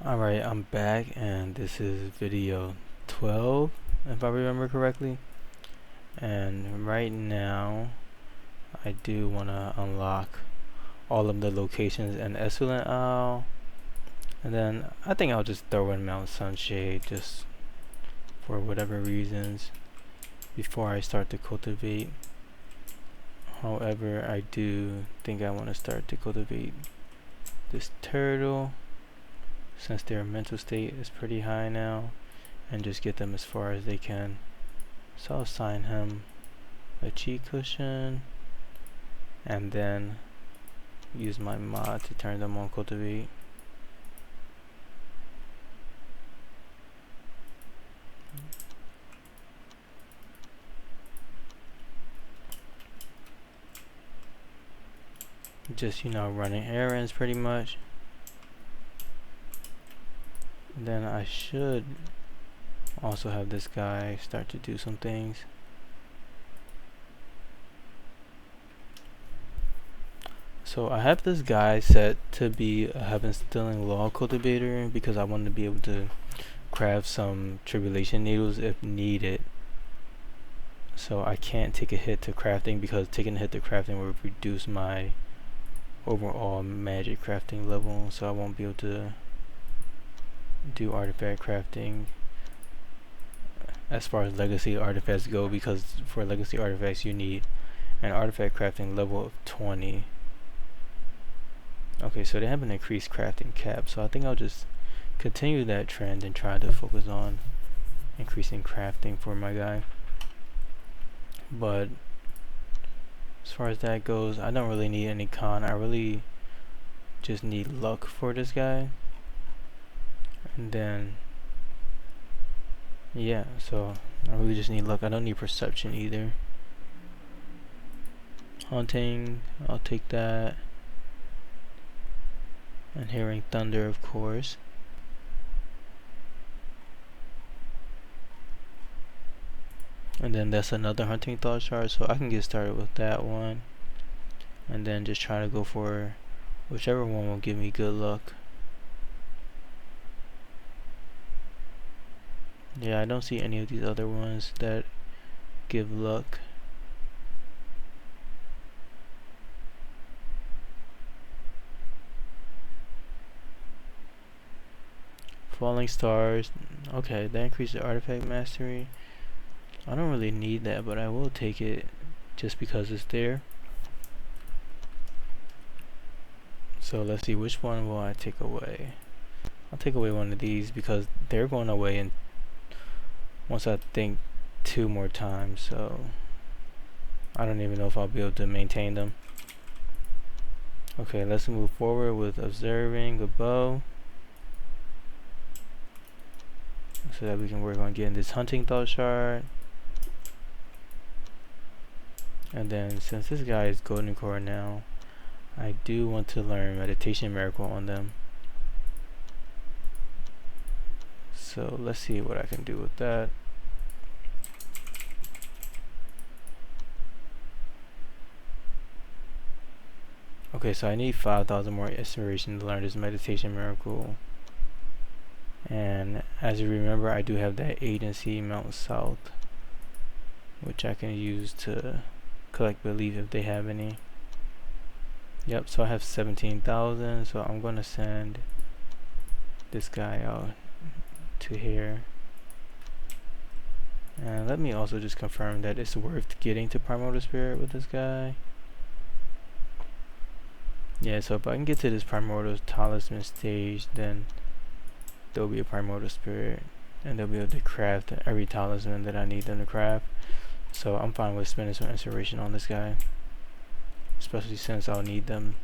Alright, I'm back and this is video 12 if I remember correctly. And right now I do want to unlock all of the locations in Excellent Isle, and then I think I'll just throw in Mt Sunshade just for whatever reasons before I start to cultivate. However, I do think I want to start to cultivate this turtle since their mental state is pretty high now, and just get them as far as they can. So I'll assign him a cheat cushion and then use my mod to turn them on cultivate. Just, running errands pretty much. And then I should also have this guy start to do some things. So I have this guy set to be a heaven stealing law cultivator because I want to be able to craft some tribulation needles if needed. So I can't take a hit to crafting because taking a hit to crafting will reduce my overall magic crafting level, so I won't be able to do artifact crafting as far as legacy artifacts go, because for legacy artifacts you need an artifact crafting level of 20. Okay, so they have an increased crafting cap, so I think I'll just continue that trend and try to focus on increasing crafting for my guy. But as far as that goes, I don't really need any con. I really just need luck for this guy. And then yeah, so I really just need luck. I don't need perception either. Hunting, I'll take that. And hearing thunder, of course. And then that's another hunting thought shard, so I can get started with that one. And then just try to go for whichever one will give me good luck. Yeah, I don't see any of these other ones that give luck. Falling stars, okay, that increases artifact mastery. I don't really need that, but I will take it just because it's there. So let's see, which one will I take away? I'll take away one of these because they're going away in once I think 2 more times, so I don't even know if I'll be able to maintain them. Okay, let's move forward with observing a bow so that we can work on getting this hunting thought shard. And then since this guy is golden core now, I do want to learn meditation miracle on them. So let's see what I can do with that. Okay, so I need 5,000 more inspiration to learn this meditation miracle. And as you remember, I do have that agency Mount South, which I can use to collect belief if they have any. Yep, so I have 17,000, so I'm going to send this guy out to here. And let me also just confirm that it's worth getting to Primordial Spirit with this guy. Yeah, so if I can get to this Primordial Talisman stage, then there'll be a Primordial Spirit, and they'll be able to craft every talisman that I need them to craft. So I'm fine with spending some inspiration on this guy, especially since I'll need them.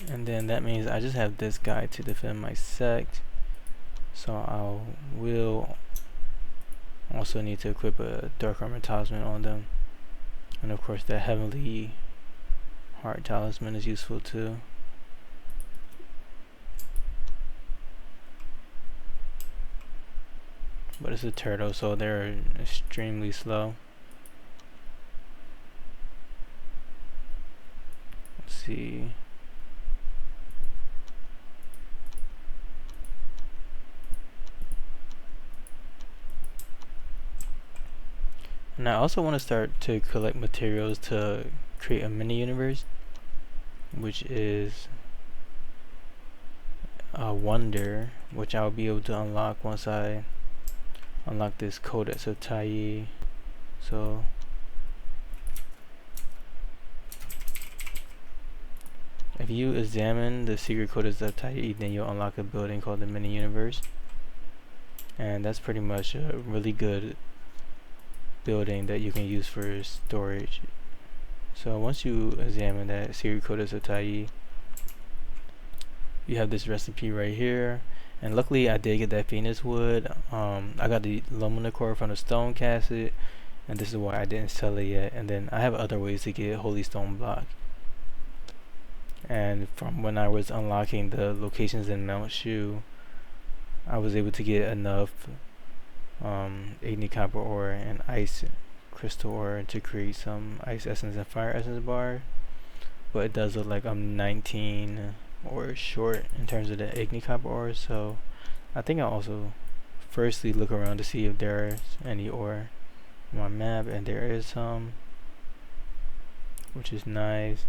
And then that means I just have this guy to defend my sect, so I will also need to equip a Dark Armor Talisman on them. And of course the Heavenly Heart Talisman is useful too. but it's a turtle, so they're extremely slow. Let's see. And I also want to start to collect materials to create a mini universe, which is a wonder, which I'll be able to unlock once I unlock this Codex of Tai. So if you examine the secret Codex of Tai, then you'll unlock a building called the mini universe, and that's pretty much a really good building that you can use for storage. So once you examine that secret Codex of Tai, you have this recipe right here, and luckily I did get that Phoenix wood. I got the aluminum core from the stone casket, and this is why I didn't sell it yet. And then I have other ways to get holy stone block. And from when I was unlocking the locations in Mount Shu, I was able to get enough Igne copper ore and ice crystal ore to create some ice essence and fire essence bar. But it does look like I'm 19 or short in terms of the Igne copper ore, so I think I'll also firstly look around to see if there's any ore on my map, and there is some, which is nice,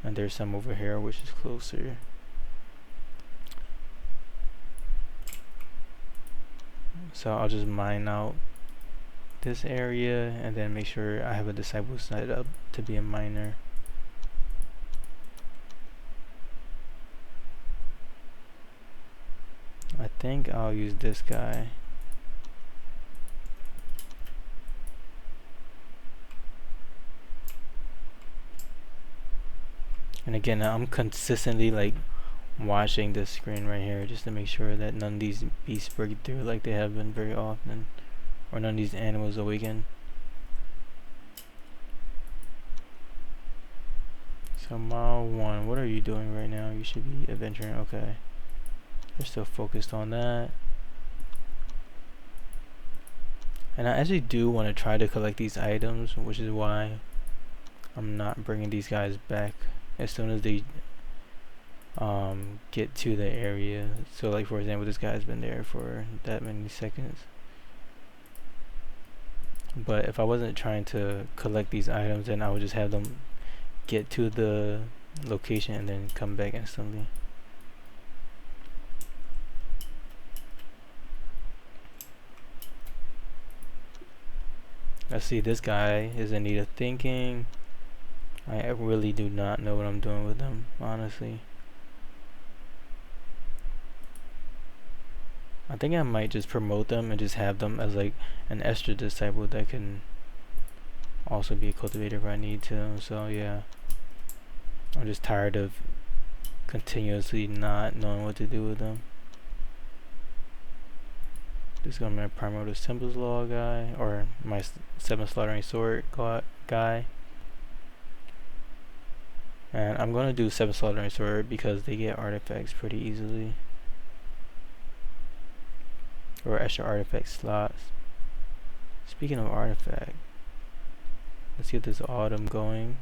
and there's some over here which is closer. So I'll just mine out this area and then make sure I have a disciple set up to be a miner. I think I'll use this guy. And again, I'm consistently like watching this screen right here just to make sure that none of these beasts break through like they have been very often, or none of these animals awaken. So Mile 1, what are you doing right now? You should be adventuring. Okay, you're still focused on that. And I actually do want to try to collect these items, which is why I'm not bringing these guys back as soon as they get to the area. So like for example, this guy's been there for that many seconds. But if I wasn't trying to collect these items, then I would just have them get to the location and then come back instantly. Let's see, this guy is in need of thinking. I really do not know what I'm doing with them, honestly. I think I might just promote them and just have them as like an extra disciple that can also be a cultivator if I need to. So yeah, I'm just tired of continuously not knowing what to do with them. This is gonna be my Primordial Temples Law guy, or my 7 Slaughtering Sword guy. And I'm gonna do 7 Slaughtering Sword because they get artifacts pretty easily, or extra artifact slots. Speaking of artifact, let's get this autumn going.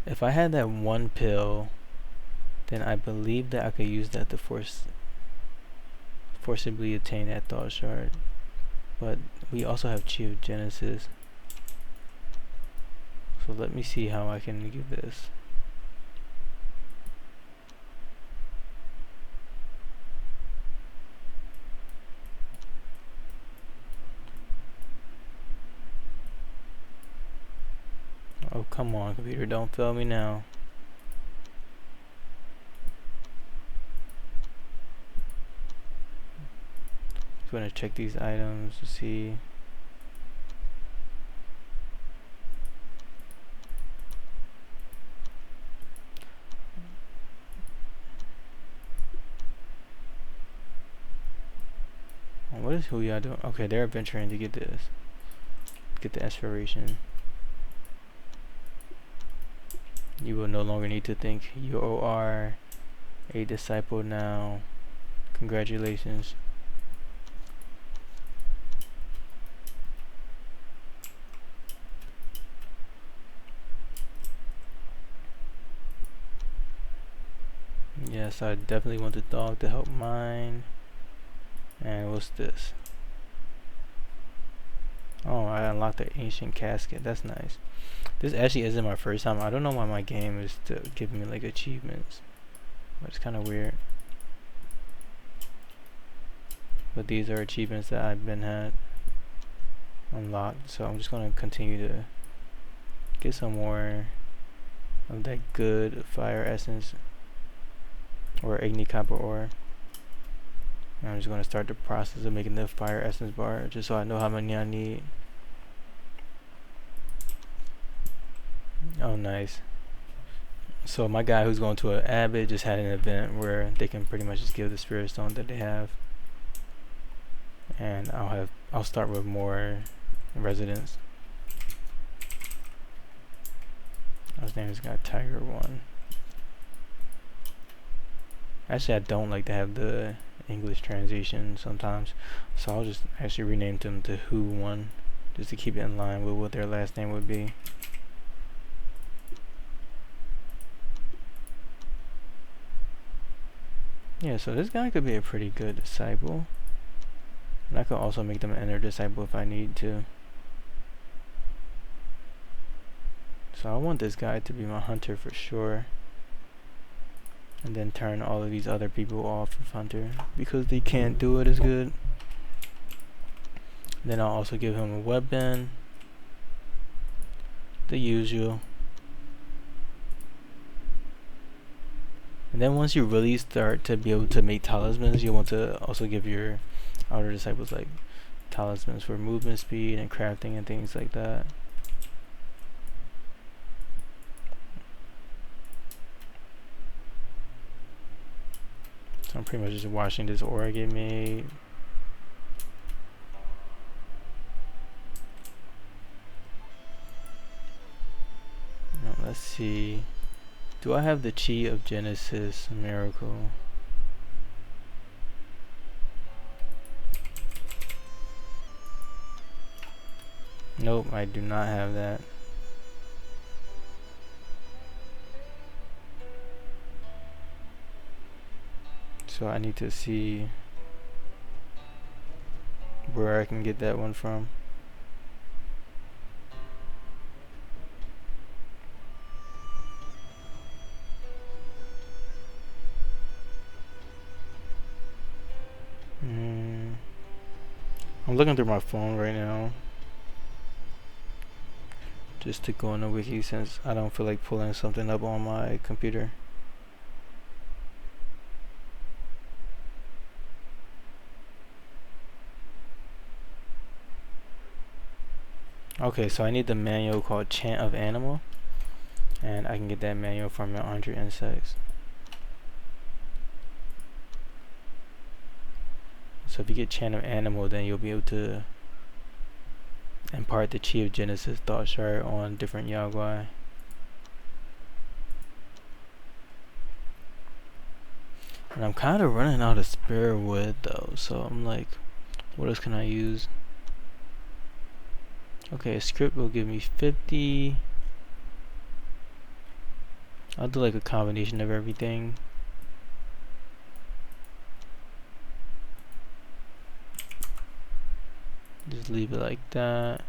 If I had that one pill, then I believe that I could use that to forcibly attain that thought shard. But we also have Chi of Genesis, so let me see how I can give this. Oh, come on, computer, don't fail me now. Just going to check these items to see. What is Huya doing? Okay, they're adventuring to get this. Get the aspiration. You will no longer need to think. You are a disciple now. Congratulations. Yes, I definitely want the dog to help mine. And what's this? Oh, I unlocked the ancient casket. That's nice. This actually isn't my first time. I don't know why my game is giving me like achievements, but it's kind of weird. But these are achievements that I've been had unlocked, so I'm just gonna continue to get some more of that good fire essence or Igne Ore. And I'm just gonna start the process of making the fire essence bar, just so I know how many I need. Oh, nice. So my guy who's going to an abbot just had an event where they can pretty much just give the spirit stone that they have, and I'll start with more residents. His name is got Tiger 1. Actually, I don't like to have the English translation sometimes, so I'll just actually rename them to Who 1, just to keep it in line with what their last name would be. Yeah, so this guy could be a pretty good disciple, and I could also make them an inner disciple if I need to. So I want this guy to be my hunter for sure, and then turn all of these other people off of hunter because they can't do it as good. Then I'll also give him a weapon, the usual. And then once you really start to be able to make talismans, you want to also give your outer disciples like talismans for movement speed and crafting and things like that. So I'm pretty much just watching this aura get made. Now, let's see. Do I have the Chi of Genesis Miracle? Nope, I do not have that. So I need to see where I can get that one from. I'm looking through my phone right now just to go on the wiki since I don't feel like pulling something up on my computer. Okay, so I need the manual called Chant of Animal, and I can get that manual from 100 insects. So if you get Chant of Animal, then you'll be able to impart the Chi of Genesis Thought Shard on different Yaogwai. And I'm kind of running out of spare wood though, so I'm like, what else can I use? Okay, a script will give me 50. I'll do like a combination of everything. Just leave it like that.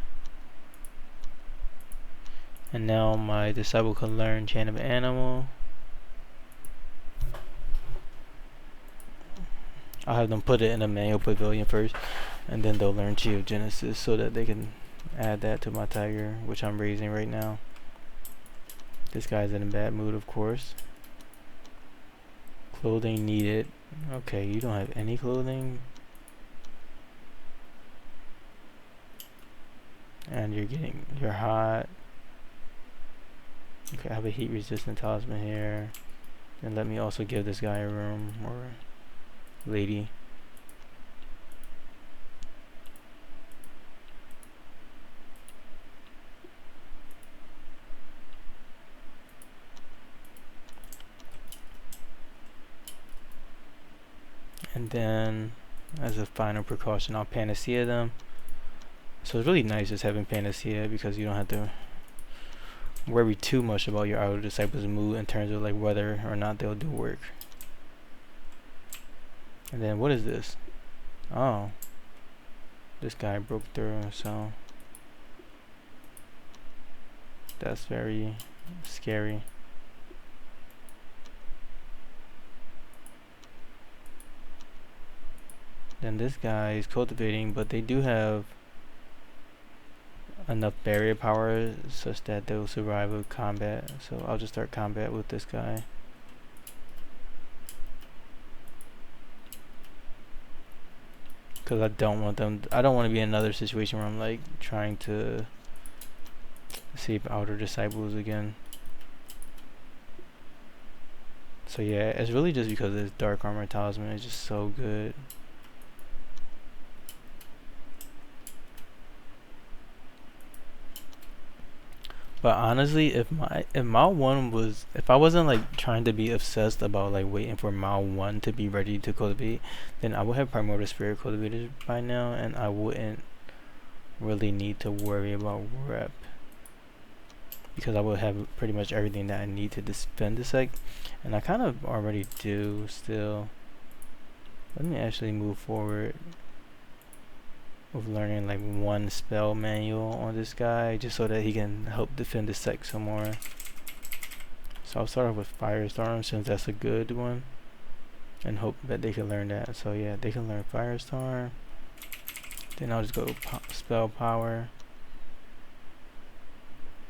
And now my disciple can learn Chant of Animal. I'll have them put it in a manual pavilion first, and then they'll learn Chi of Genesis so that they can add that to my tiger, which I'm raising right now. This guy's in a bad mood, of course. Clothing needed. Okay, you don't have any clothing. And you're hot. Okay, I have a heat resistant talisman here. And let me also give this guy a room, or lady. And then, as a final precaution, I'll panacea them. So it's really nice just having panacea because you don't have to worry too much about your outer disciples' mood in terms of like whether or not they'll do work. And then what is this? Oh, this guy broke through, so that's very scary. Then this guy is cultivating, but they do have enough barrier power such that they'll survive with combat. So I'll just start combat with this guy. Because I don't want to be in another situation where I'm like trying to save outer disciples again. So yeah, it's really just because this dark armor talisman is just so good. But honestly, if Mao 1 was, if I wasn't like trying to be obsessed about like waiting for Mao 1 to be ready to cultivate, then I would have Primordial Spirit cultivated by now, and I wouldn't really need to worry about rep, because I would have pretty much everything that I need to defend the sect, and I kind of already do still. Let me actually move forward with learning like one spell manual on this guy, just so that he can help defend the sect some more. So I'll start off with Firestorm, since that's a good one, and hope that they can learn that. So yeah, they can learn Firestorm. Then I'll just go spell power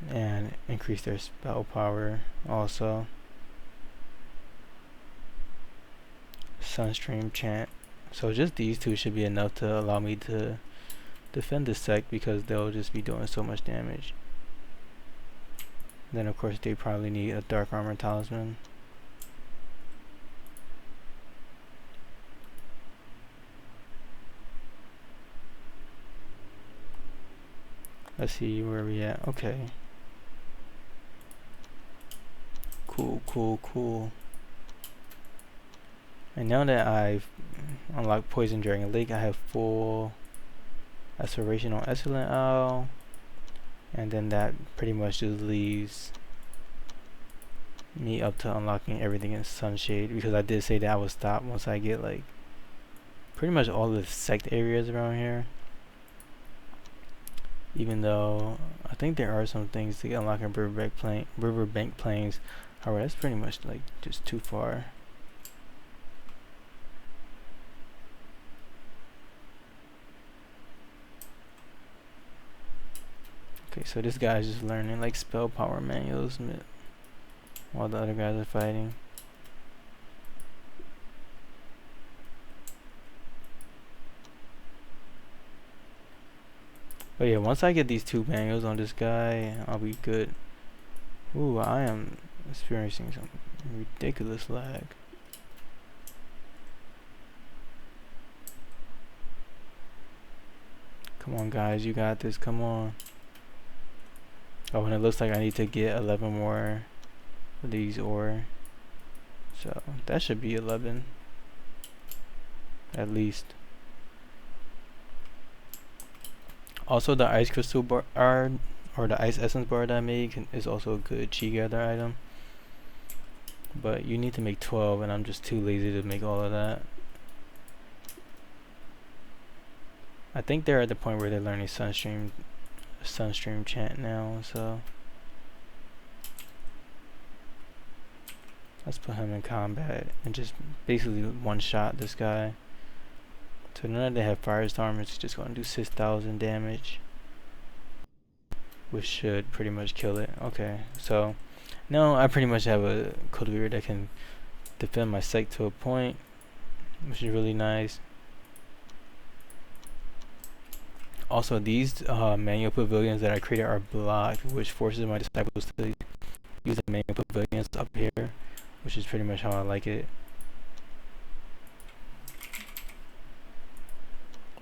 and increase their spell power also. Sunstream Chant. So just these two should be enough to allow me to defend the sect, because they'll just be doing so much damage. Then of course they probably need a dark armor talisman. Let's see where we at. Okay. Cool. And now that I've unlocked Poison Dragon Lake, I have full Acceleration on Excellent Owl, and then that pretty much just leaves me up to unlocking everything in Sunshade, because I did say that I would stop once I get like pretty much all the sect areas around here, even though I think there are some things to unlock in Riverbank Plains. However, that's pretty much like just too far. Okay, so this guy's just learning like spell power manuals while the other guys are fighting. But yeah, once I get these two manuals on this guy, I'll be good. Ooh, I am experiencing some ridiculous lag. Come on guys, you got this, come on. Oh, and it looks like I need to get 11 more of these ore. So that should be 11 at least. Also, the ice crystal bar, or the ice essence bar that I made, is also a good chi gather item. But you need to make 12, and I'm just too lazy to make all of that. I think they're at the point where they're learning Sunstream Chant now, so let's put him in combat and just basically one-shot this guy. So now that they have Firestorm, it's just going to do 6,000 damage, which should pretty much kill it. Okay, so now I pretty much have a cultivator that can defend my sect to a point, which is really nice. Also, these manual pavilions that I created are blocked, which forces my disciples to use the manual pavilions up here, which is pretty much how I like it.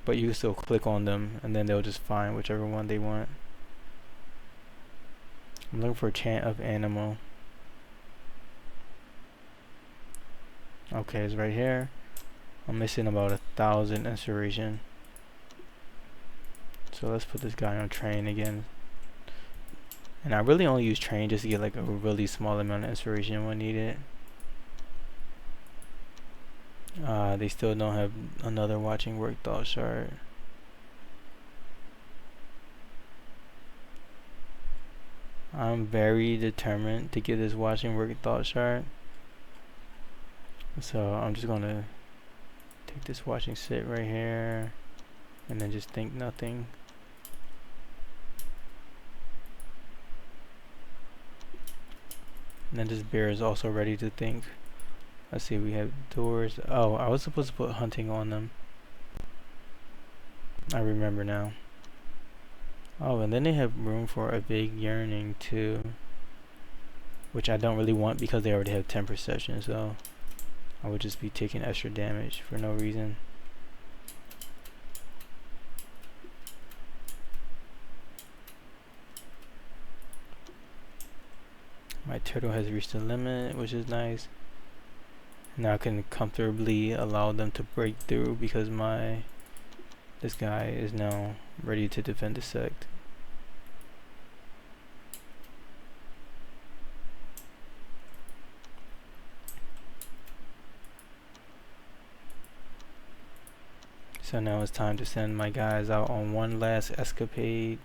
But you can still click on them, and then they'll just find whichever one they want. I'm looking for a Chant of Animal. Okay, it's right here. I'm missing about 1,000 inspiration. So let's put this guy on train again. And I really only use train just to get like a really small amount of inspiration when needed. They still don't have another watching work thought shard. I'm very determined to get this watching work thought shard. So I'm just gonna take this watching sit right here and then just think nothing. And then this bear is also ready to think. Let's see, we have doors. Oh, I was supposed to put hunting on them. I remember now. Oh, and then they have room for a big yearning too, which I don't really want because they already have 10 perception, so I would just be taking extra damage for no reason. My turtle has reached the limit, which is nice. Now I can comfortably allow them to break through because this guy is now ready to defend the sect. So now it's time to send my guys out on one last escapade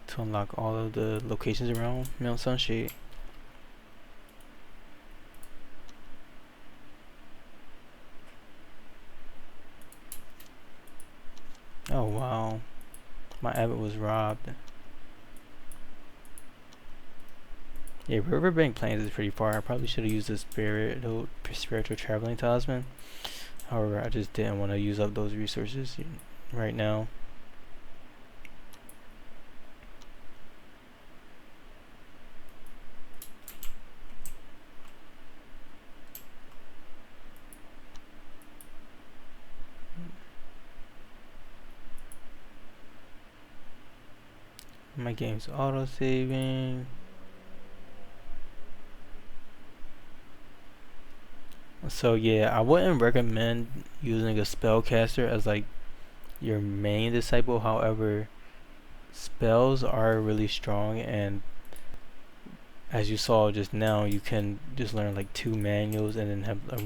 to unlock all of the locations around Mt Sunshade. Oh wow, my abbot was robbed. Yeah, Riverbank Plains is pretty far. I probably should have used the spiritual traveling talisman. However, I just didn't want to use up those resources right now. My game's auto-saving. So yeah, I wouldn't recommend using a spellcaster as like your main disciple. However, spells are really strong, and as you saw just now, you can just learn like 2 manuals and then have a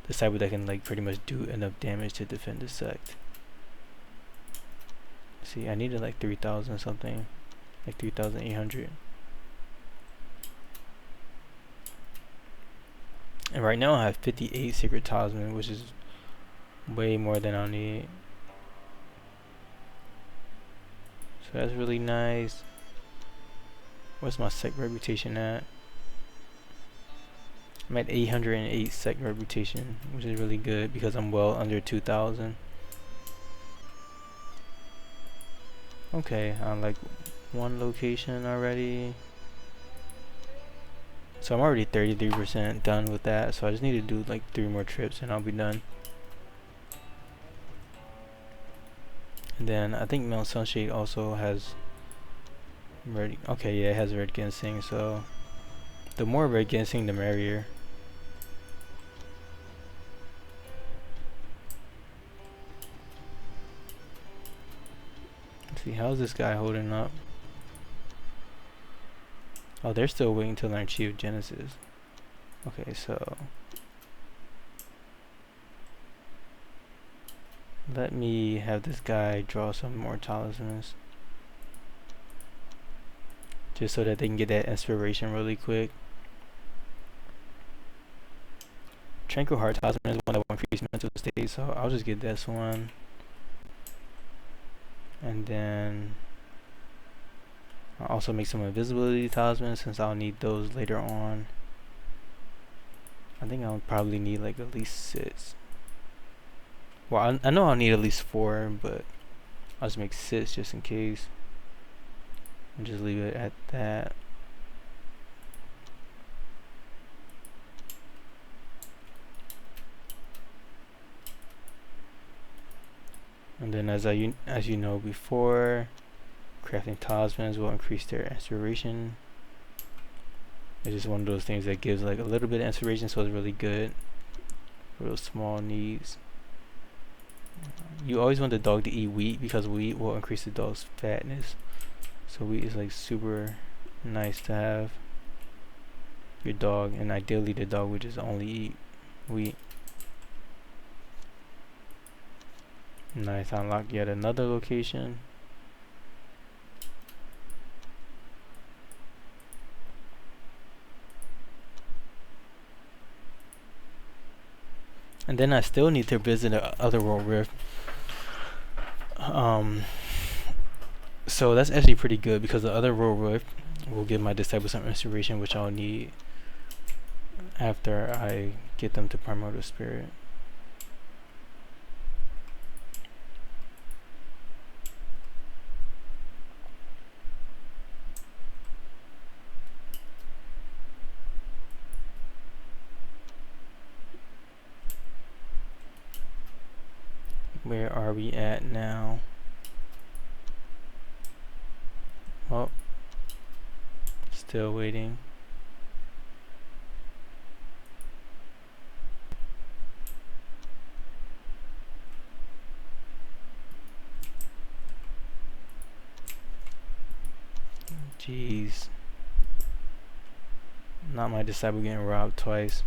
disciple that can like pretty much do enough damage to defend the sect. See, I needed like 3,000 something, like 3,800. And right now I have 58 Sacred Talismans, which is way more than I'll need. So that's really nice. What's my sect reputation at? I'm at 808 sect reputation, which is really good because I'm well under 2,000. Okay, I'm like 1 location already. So I'm already 33% done with that, so I just need to do like 3 more trips and I'll be done. And then I think Mt Sunshade also has red. Okay, yeah, it has red ginseng, so the more red ginseng the merrier. Let's see, how's this guy holding up? Oh, they're still waiting to learn Chi of Genesis. Okay, so let me have this guy draw some more talismans, just so that they can get that inspiration really quick. Tranquil Heart Talisman is one that will increase mental state, so I'll just get this one. And then I'll also make some invisibility talismans since I'll need those later on. I think I'll probably need like at least 6. Well, I know I'll need at least 4, but I'll just make 6 just in case. And just leave it at that. And then as you know before, crafting talismans will increase their inspiration. It's just one of those things that gives like a little bit of inspiration, so it's really good for those small needs. You always want the dog to eat wheat because wheat will increase the dog's fatness. So wheat is like super nice to have your dog, and ideally the dog would just only eat wheat. Nice, unlock yet another location. And then I still need to visit the other world rift. So that's actually pretty good because the other world rift will give my disciples some inspiration, which I'll need after I get them to primordial spirit. Where are we at now? Oh, still waiting. Jeez. Not my disciple getting robbed twice.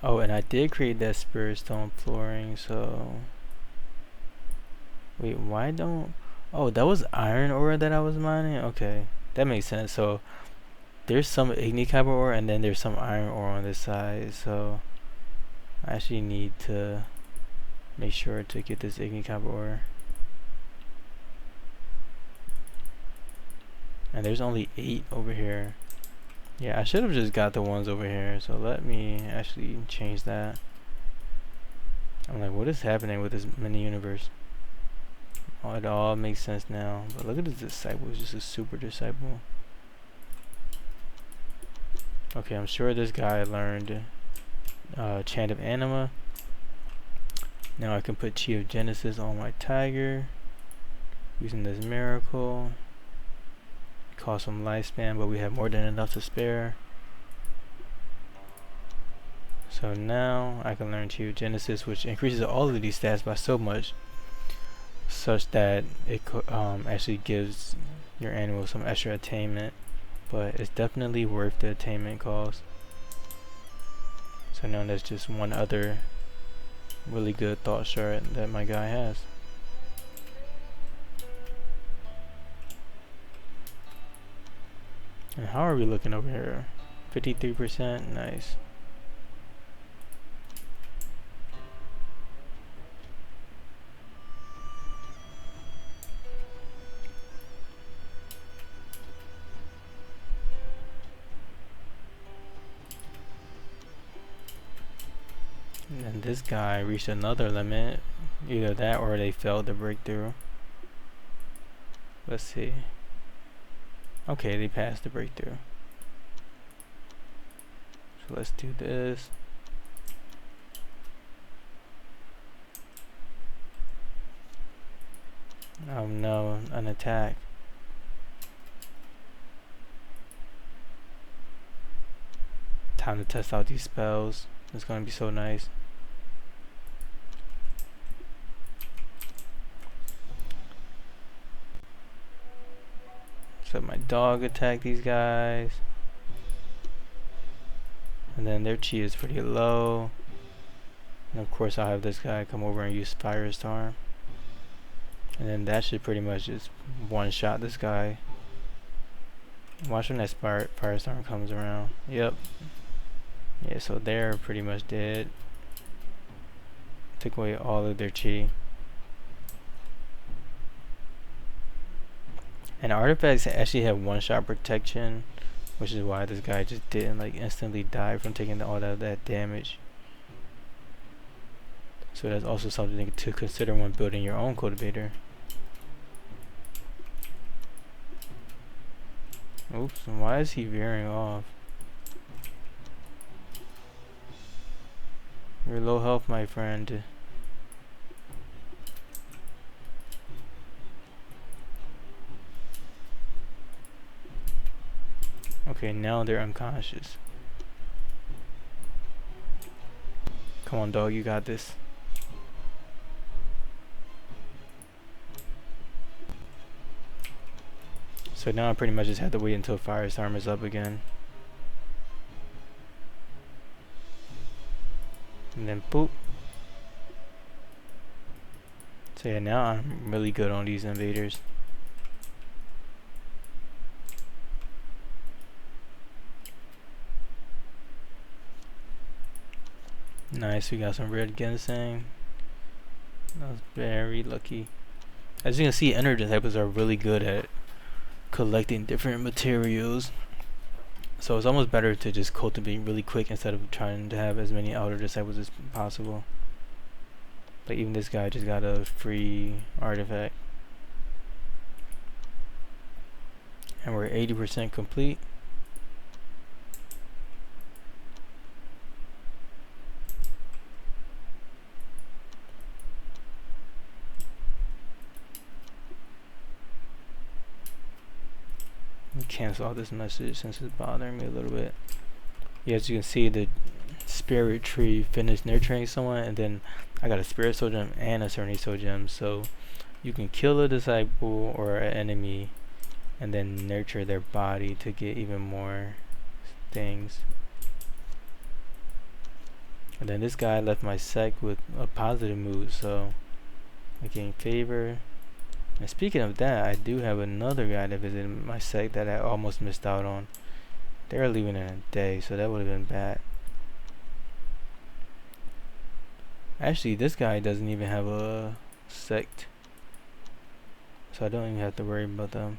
Oh, and I did create that spirit stone flooring, so wait, why don't, oh, that was iron ore that I was mining? Okay, that makes sense. So there's some Igne ore and then there's some iron ore on this side, so I actually need to make sure to get this Igne ore. And there's only 8 over here. Yeah, I should have just got the ones over here, so let me actually change that. I'm like, what is happening with this mini universe? Oh, it all makes sense now. But look at this disciple, it's just a super disciple. Okay, I'm sure this guy learned Chant of Anima. Now I can put Chi of Genesis on my tiger using this miracle. Cost some lifespan, but we have more than enough to spare. So now I can learn Chi of Genesis, which increases all of these stats by so much, such that it actually gives your animal some extra attainment, but it's definitely worth the attainment cost. So now that's just one other really good thought shard that my guy has. And how are we looking over here? 53%, nice. And this guy reached another limit. Either that or they failed the breakthrough. Let's see. Okay, they passed the breakthrough. So let's do this. Oh no, an attack. Time to test out these spells. It's gonna be so nice. So my dog attack these guys. And then their chi is pretty low. And of course I'll have this guy come over and use Firestorm. And then that should pretty much just one-shot this guy. Watch when that Firestorm comes around. Yep. Yeah, so they're pretty much dead. Took away all of their chi. And artifacts actually have one-shot protection, which is why this guy just didn't like instantly die from taking all that damage. So that's also something to consider when building your own cultivator. Oops, why is he veering off? You're low health, my friend. Okay, now they're unconscious. Come on, dog, you got this. So now I pretty much just have to wait until Firestorm is up again. And then boop. So yeah, now I'm really good on these invaders. Nice, we got some red ginseng. That was very lucky. As you can see, energy types are really good at collecting different materials. So it's almost better to just cultivate really quick instead of trying to have as many outer disciples as possible. Like even this guy just got a free artifact. And we're 80% complete. Cancel out this message since it's bothering me a little bit. Yeah, as you can see, the spirit tree finished nurturing someone, and then I got a spirit soul gem and a serenity soul gem. So you can kill a disciple or an enemy and then nurture their body to get even more things. And then this guy left my sect with a positive mood, so I gained favor. And speaking of that, I do have another guy that visited my sect that I almost missed out on. They were leaving in a day, so that would have been bad. Actually, this guy doesn't even have a sect, so I don't even have to worry about them.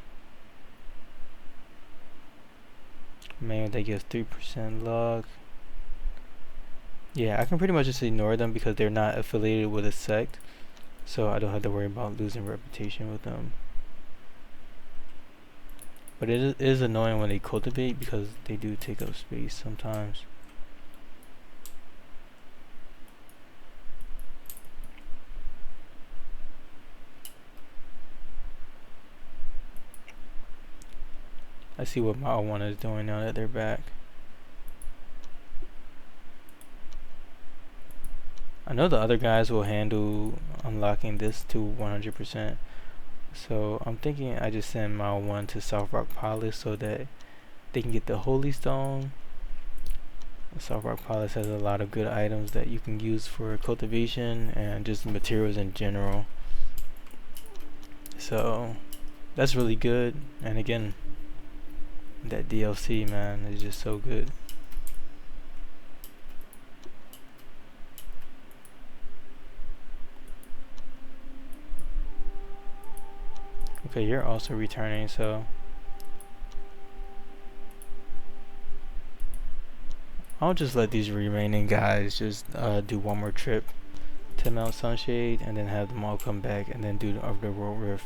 Man, they give 3% luck. Yeah, I can pretty much just ignore them because they're not affiliated with a sect. So I don't have to worry about losing reputation with them. But it is annoying when they cultivate because they do take up space sometimes. I see what Mao is doing now that they're back. I know the other guys will handle unlocking this to 100%. So I'm thinking I just send Mao 1 to Southrock Palace so that they can get the Holy Stone. Southrock Palace has a lot of good items that you can use for cultivation and just materials in general. So that's really good. And again, that DLC, man, is just so good. Okay, you're also returning, so I'll just let these remaining guys just do one more trip to Mt Sunshade and then have them all come back and then do the Underworld Rift.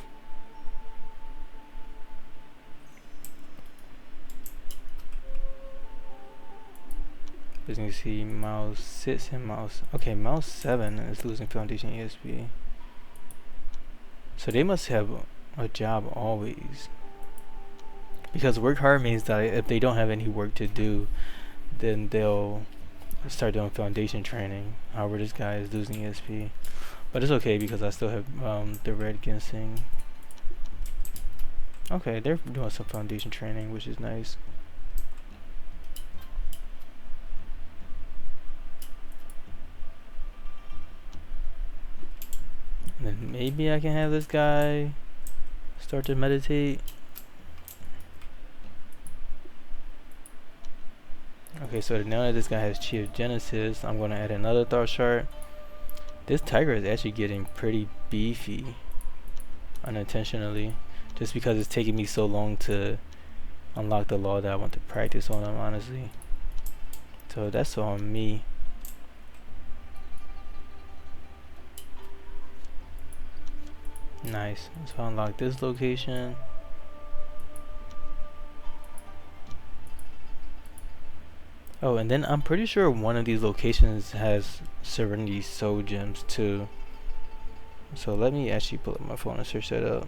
As you can see, Mouse 6 and Mouse... Okay, Mouse 7 is losing Foundation ESP. So they must have a job always. Because work hard means that if they don't have any work to do, then they'll start doing foundation training. However, this guy is losing ESP. But it's okay because I still have the red ginseng. Okay, they're doing some foundation training, which is nice. And then maybe I can have this guy start to meditate. Okay, so now that this guy has Chi of Genesis, I'm going to add another thought shard. This tiger is actually getting pretty beefy unintentionally, just because it's taking me so long to unlock the law that I want to practice on him, honestly. So that's on me. Nice. So I unlock this location. Oh, and then I'm pretty sure one of these locations has Serenity Soul Gems too. So let me actually pull up my phone and search that up.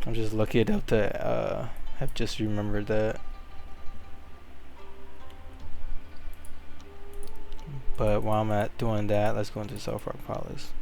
I'm just lucky enough to have just remembered that. But while I'm at doing that, let's go into Southrock Palace.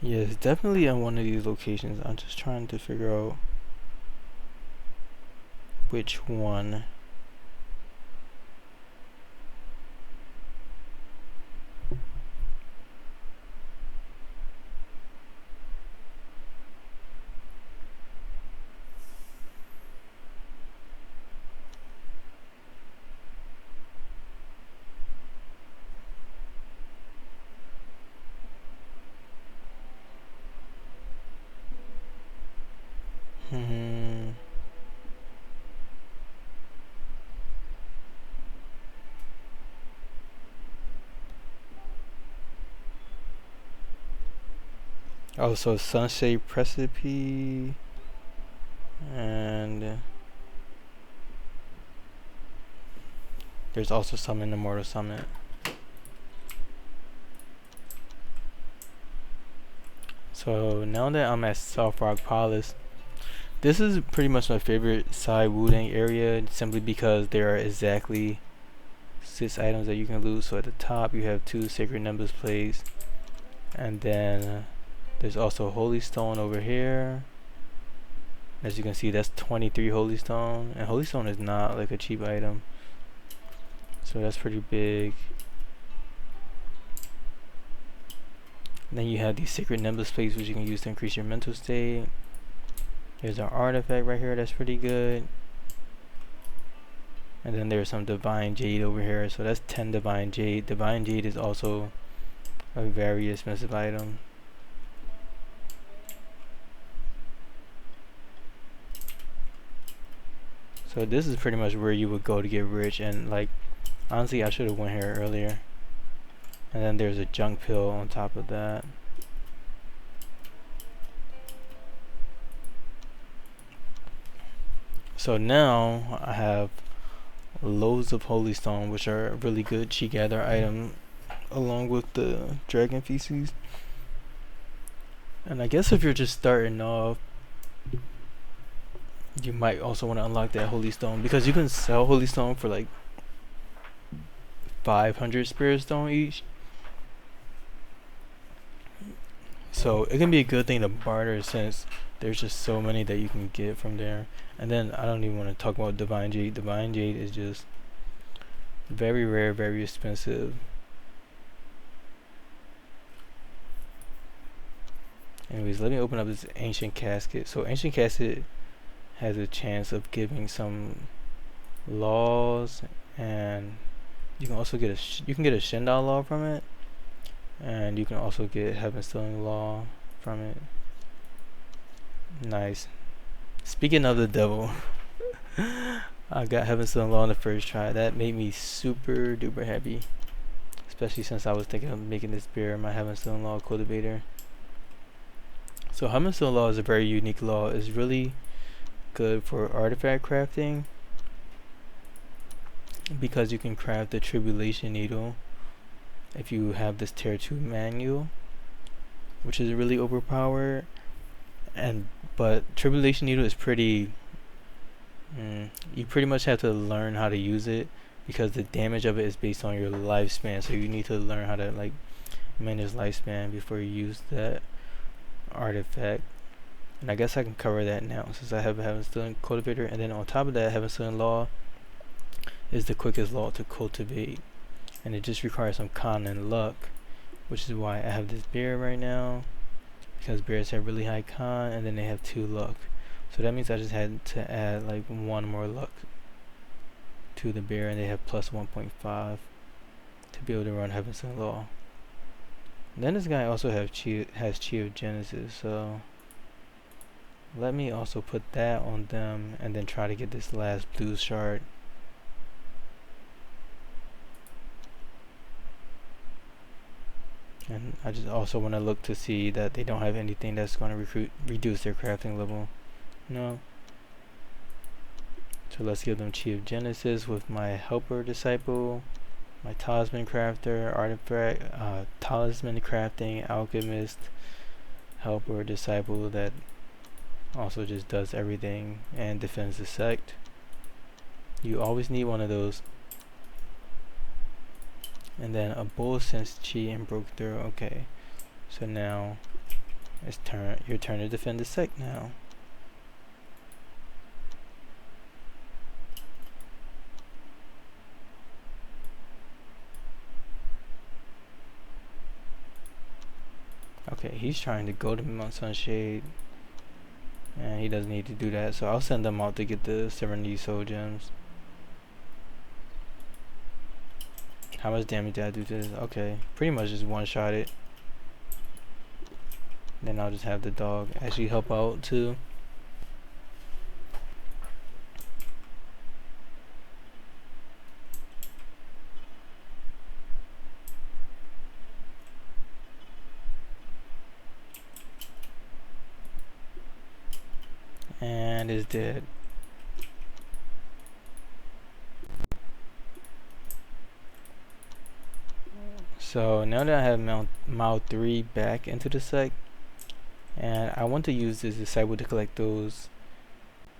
Yeah, it's definitely on one of these locations. I'm just trying to figure out which one. Hmm. Oh, so Sunshade Precipice, and there's also some in the Mortal Summit. So now that I'm at Southrock Palace, this is pretty much my favorite side Wudang area, simply because there are exactly 6 items that you can loot. So at the top you have 2 Sacred Nimbus plates, and then there's also Holy Stone over here. As you can see, that's 23 Holy Stone, and Holy Stone is not like a cheap item, so that's pretty big. And then you have these Sacred Nimbus plates, which you can use to increase your mental state. There's an artifact right here that's pretty good. And then there's some Divine Jade over here, so that's 10 Divine Jade. Divine Jade is also a very expensive item. So this is pretty much where you would go to get rich, and like honestly I should have went here earlier. And then there's a junk pill on top of that. So now I have loads of Holy Stone, which are a really good chi gather item, along with the Dragon Feces. And I guess if you're just starting off, you might also want to unlock that Holy Stone, because you can sell Holy Stone for like 500 Spirit Stone each. So it can be a good thing to barter, since there's just so many that you can get from there. And then I don't even want to talk about Divine Jade. Divine Jade is just very rare, very expensive. Anyways, let me open up this Ancient Casket. So Ancient Casket has a chance of giving some laws, and you can also get a you can get a Shendao law from it, and you can also get Heaven Stealing law from it. Nice. Speaking of the devil, I got Heaven Stealing law on the first try. That made me super duper happy, especially since I was thinking of making this bear my Heaven Stealing law cultivator. So Heaven Stealing law is a very unique law. It's really good for artifact crafting, because you can craft the Tribulation Needle if you have this tier 2 manual, which is really overpowered. But Tribulation Needle is pretty you pretty much have to learn how to use it, because the damage of it is based on your lifespan, so you need to learn how to like manage lifespan before you use that artifact. And I guess I can cover that now, since I have a Heaven Stealing cultivator. And then on top of that, Heaven Stealing law is the quickest law to cultivate, and it just requires some con and luck, which is why I have this bear right now, because bears have really high con and then they have 2 luck. So that means I just had to add like 1 more luck to the bear, and they have plus 1.5 to be able to run Heaven Stealing law. And then this guy also has Chi of Genesis, so let me also put that on them, and then try to get this last blue shard. And I just also want to look to see that they don't have anything that's going to reduce their crafting level. No. So let's give them Chi of Genesis with my Helper Disciple, my Talisman Crafter, Artifact, Talisman Crafting, Alchemist, Helper Disciple that also just does everything and defends the sect. You always need one of those. And then a Bull Sense Chi and Broke Through. Okay, so now It's your turn to defend the sect now. Okay, he's trying to go to Mt Sunshade, and he doesn't need to do that, so I'll send them out to get the Serenity soul gems. How much damage did I do to this? Okay, pretty much just one-shot it. Then I'll just have the dog actually help out too. And is dead. So now that I have Mao 3 back into the sect, and I want to use this disciple to collect those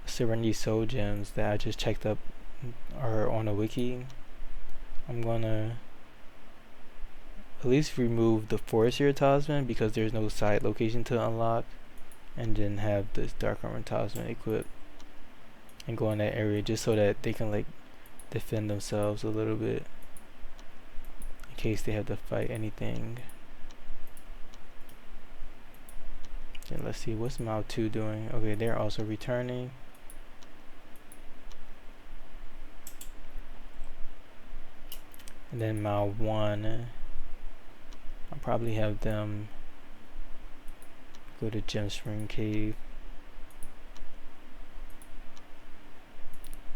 Serenity soul gems that I just checked up are on a wiki. I'm gonna at least remove the Forestier Talisman because there's no side location to unlock, and then have this Dark Armor Talisman equipped and go in that area just so that they can like defend themselves a little bit in case they have to fight anything. Okay, let's see, what's Mao 2 doing? Okay, they're also returning. And then Mao 1, I'll probably have them go to Gemspring Cave.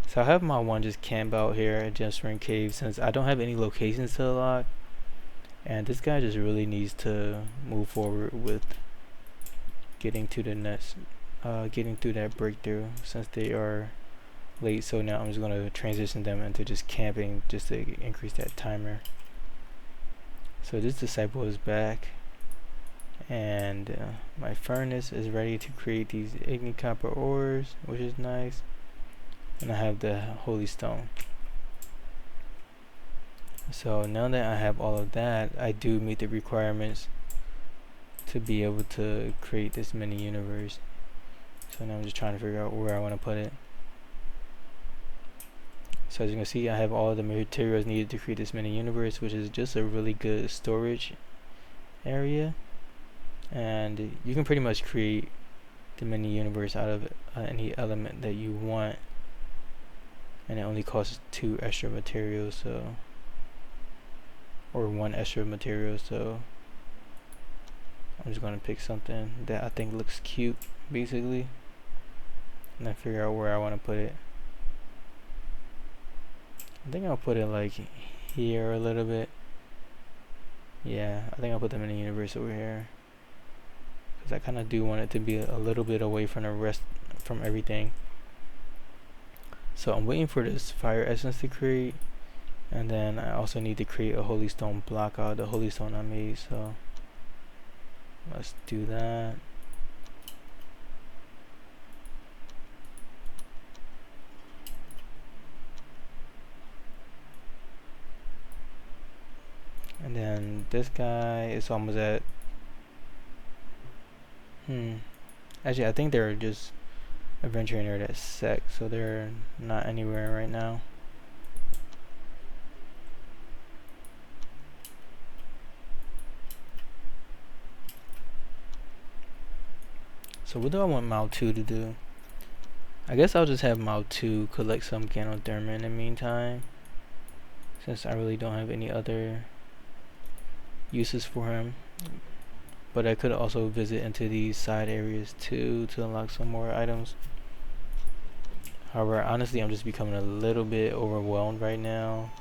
So I'll have Mao 1 just camp out here at Gemspring Cave since I don't have any locations to unlock. And this guy just really needs to move forward with getting to the next, getting through that breakthrough since they are late. So now I'm just going to transition them into just camping just to increase that timer. So this disciple is back, and my furnace is ready to create these Igne copper ores, which is nice. And I have the holy stone. So now that I have all of that, I do meet the requirements to be able to create this mini universe. So now I'm just trying to figure out where I want to put it. So as you can see, I have all the materials needed to create this mini universe, which is just a really good storage area. And you can pretty much create the mini universe out of any element that you want, and it only costs 2 extra materials, so, or 1 extra material. So I'm just going to pick something that I think looks cute basically, and then figure out where I want to put it. I think I'll put it like here a little bit. Yeah, I think I'll put them in the universe over here, because I kind of do want it to be a little bit away from the rest, from everything. So I'm waiting for this fire essence to create, and then I also need to create a holy stone block out of the holy stone I made. So let's do that. And then this guy is almost at actually I think they're just adventuring near that sect, so they're not anywhere right now. So what do I want Mao 2 to do? I guess I'll just have Mao 2 collect some Ganoderma in the meantime, since I really don't have any other uses for him. But I could also visit into these side areas too to unlock some more items. However, honestly, I'm just becoming a little bit overwhelmed right now,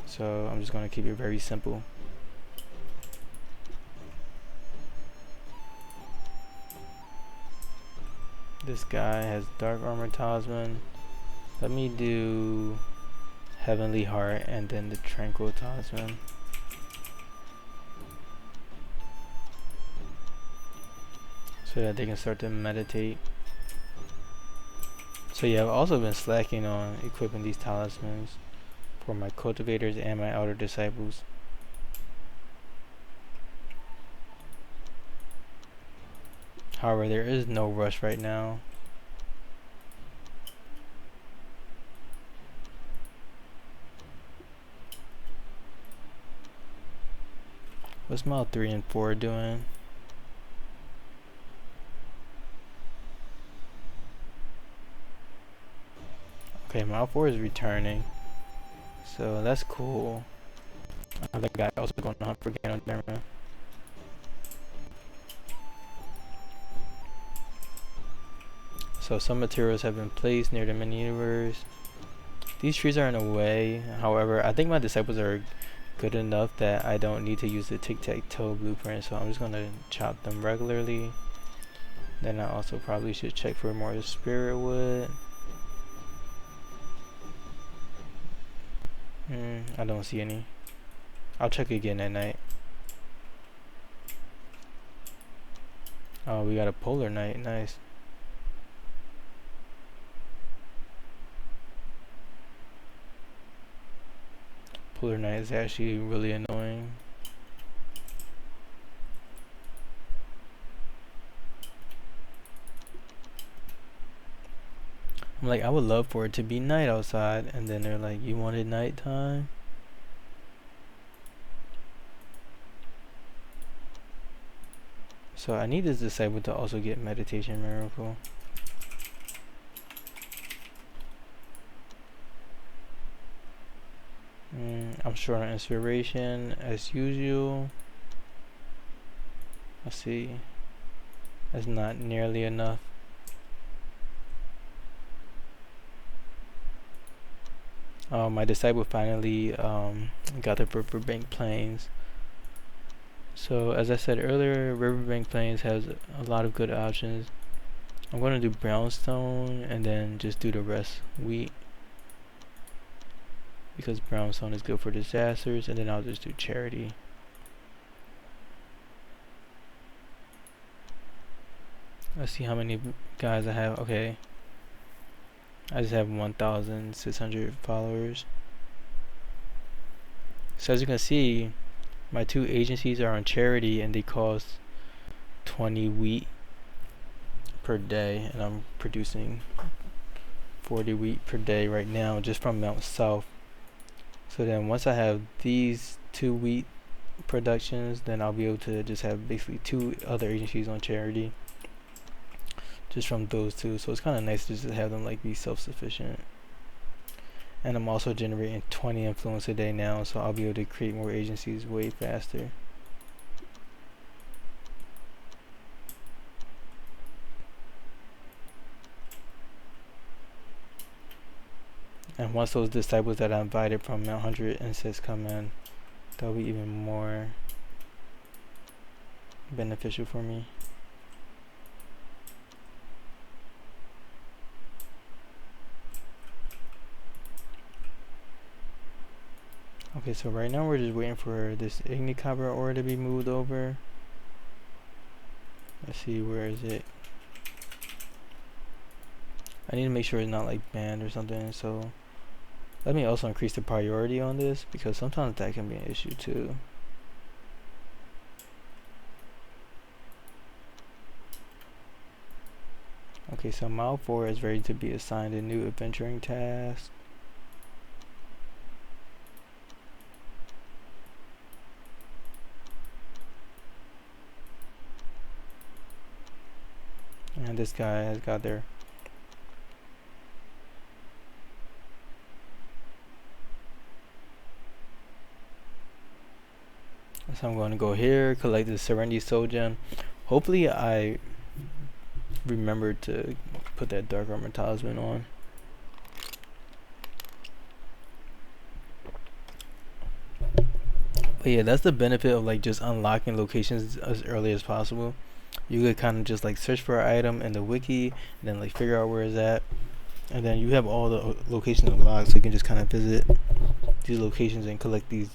so I'm just going to keep it very simple. This guy has Dark Armor Talisman. Let me do Heavenly Heart and then the Tranquil Talisman. So that they can start to meditate. So yeah, I've also been slacking on equipping these talismans for my cultivators and my outer disciples. However, there is no rush right now. What's Mile 3 and 4 doing? Okay, Mile 4 is returning. So that's cool. Another guy also going to hunt for Ganoderma. So some materials have been placed near the mini-universe. These trees are in a way. However, I think my disciples are good enough that I don't need to use the tic-tac-toe blueprint. So I'm just going to chop them regularly. Then I also probably should check for more spirit wood. I don't see any. I'll check again at night. Oh, we got a polar night. Nice. Polar night is actually really annoying. I'm like, I would love for it to be night outside, and then they're like, you wanted nighttime? So I need this disciple to also get meditation miracle. I'm short on inspiration as usual. Let's see. That's not nearly enough. My disciple finally got the Riverbank Plains. So as I said earlier, Riverbank Plains has a lot of good options. I'm going to do brownstone and then just do the rest wheat, because brownstone is good for disasters, and then I'll just do charity. Let's see how many guys I have. Okay, I just have 1,600 followers. So as you can see, my two agencies are on charity and they cost 20 wheat per day, and I'm producing 40 wheat per day right now just from Mt South. So then once I have these 2 wheat productions, then I'll be able to just have basically 2 other agencies on charity just from those 2. So it's kind of nice to just have them like be self-sufficient. And I'm also generating 20 influence a day now, so I'll be able to create more agencies way faster. And once those disciples that I invited from Mount 106 come in, that'll be even more beneficial for me. Okay, so right now we're just waiting for this Igne Ore to be moved over. Let's see, where is it? I need to make sure it's not like banned or something, so let me also increase the priority on this, because sometimes that can be an issue too. Okay, so Mile 4 is ready to be assigned a new adventuring task. And this guy has got there. So I'm going to go here, collect the Serenity Soul Gem. Hopefully I remember to put that Dark Armor Talisman on. But yeah, that's the benefit of like just unlocking locations as early as possible. You could kind of just like search for an item in the wiki, and then like figure out where it's at, and then you have all the locations unlocked, so you can just kind of visit these locations and collect these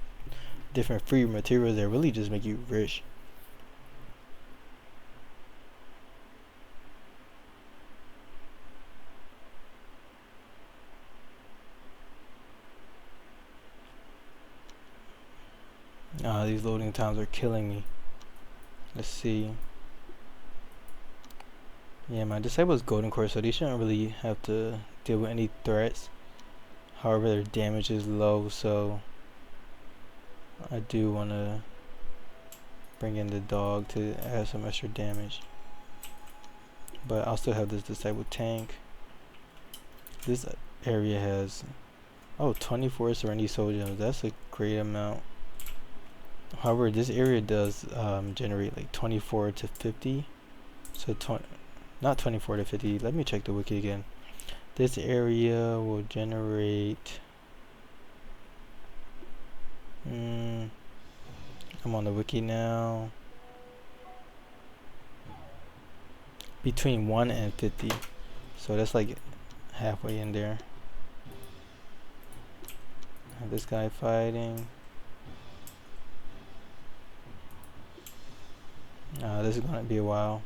different free materials that really just make you rich. These loading times are killing me. Let's see. Yeah, my disciples golden core, so they shouldn't really have to deal with any threats. However, their damage is low, so I do want to bring in the dog to add some extra damage. But I'll still have this disciple tank. This area has 24 Serenity Soul Gems. That's a great amount. However, this area does generate like 24 to 50. So not 24 to 50. Let me check the wiki again. This area will generate. I'm on the wiki now. Between 1 and 50. So that's like halfway in there. And this guy fighting. This is gonna be a while.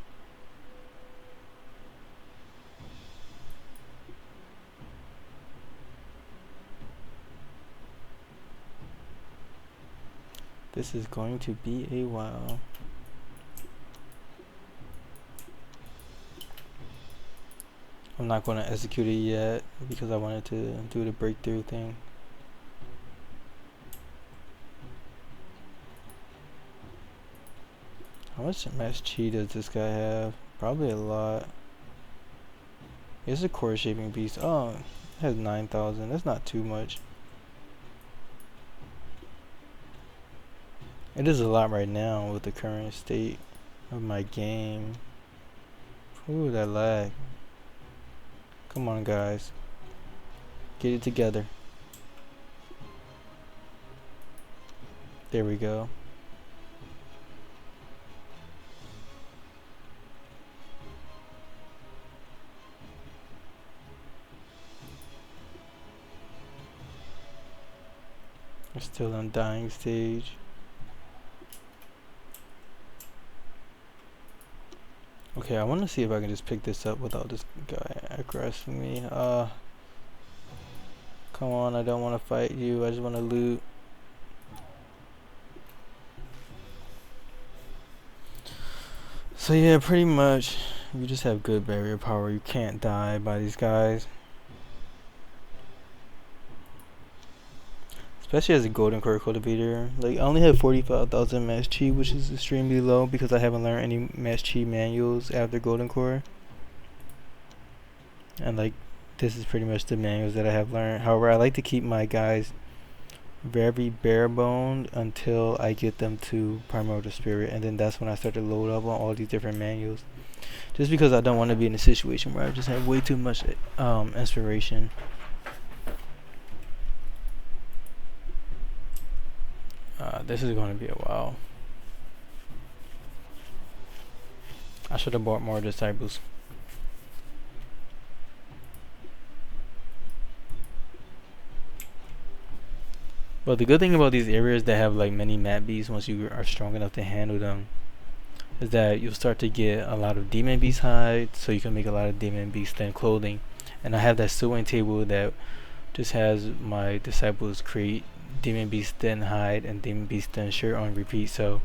This is going to be a while. I'm not going to execute it yet because I wanted to do the breakthrough thing. How much MHI does this guy have? Probably a lot. It's a core shaping beast. Oh, it has 9,000. That's not too much. It is a lot right now with the current state of my game. Ooh, that lag. Come on, guys. Get it together. There we go. We're still on dying stage. Okay, I want to see if I can just pick this up without this guy aggressing me. Come on, I don't want to fight you. I just want to loot. So yeah, pretty much, if you just have good barrier power, you can't die by these guys. Especially as a golden core cultivator. Like, I only have 45,000 MHI, which is extremely low because I haven't learned any MHI manuals after golden core. And like, this is pretty much the manuals that I have learned. However, I like to keep my guys very bare boned until I get them to Primordial Spirit, and then that's when I start to load up on all these different manuals. Just because I don't want to be in a situation where I just have way too much inspiration. This is going to be a while. I should have bought more disciples. But the good thing about these areas that have like many map beasts, once you are strong enough to handle them, is that you'll start to get a lot of demon beast hide, so you can make a lot of demon beast thin clothing. And I have that sewing table that just has my disciples create demon beast thin hide and demon beast thin shirt on repeat. So